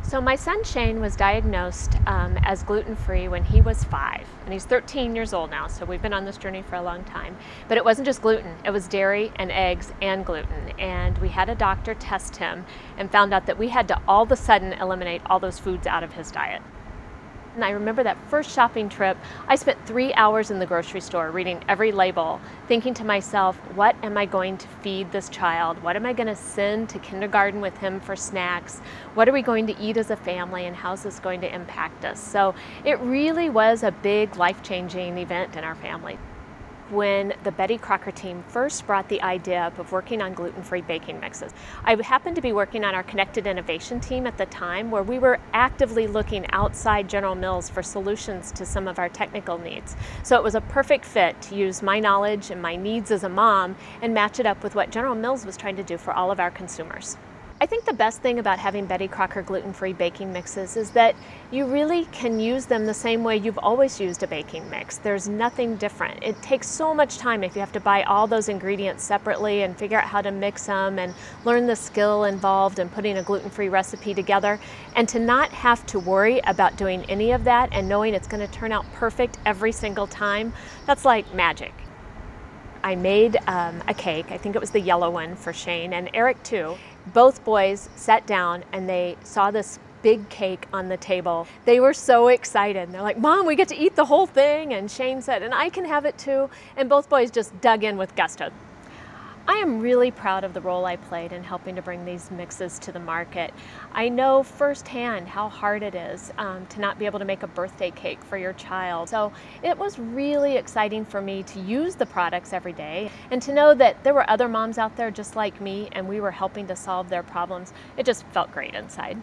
So my son Shane was diagnosed as gluten-free when he was 5, and he's 13 years old now, so we've been on this journey for a long time. But it wasn't just gluten, it was dairy and eggs and gluten. And we had a doctor test him and found out that we had to all of a sudden eliminate all those foods out of his diet. And I remember that first shopping trip, I spent 3 hours in the grocery store reading every label, thinking to myself, what am I going to feed this child? What am I going to send to kindergarten with him for snacks? What are we going to eat as a family, and how's this going to impact us? So it really was a big life-changing event in our family. When the Betty Crocker team first brought the idea up of working on gluten-free baking mixes, I happened to be working on our Connected Innovation team at the time, where we were actively looking outside General Mills for solutions to some of our technical needs. So it was a perfect fit to use my knowledge and my needs as a mom and match it up with what General Mills was trying to do for all of our consumers. I think the best thing about having Betty Crocker gluten-free baking mixes is that you really can use them the same way you've always used a baking mix. There's nothing different. It takes so much time if you have to buy all those ingredients separately and figure out how to mix them and learn the skill involved in putting a gluten-free recipe together. And to not have to worry about doing any of that and knowing it's going to turn out perfect every single time, that's like magic. I made a cake, I think it was the yellow one for Shane, and Eric too. Both boys sat down and they saw this big cake on the table. They were so excited. They're like, Mom, we get to eat the whole thing. And Shane said, and I can have it too. And both boys just dug in with gusto. I am really proud of the role I played in helping to bring these mixes to the market. I know firsthand how hard it is to not be able to make a birthday cake for your child. So it was really exciting for me to use the products every day and to know that there were other moms out there just like me and we were helping to solve their problems. It just felt great inside.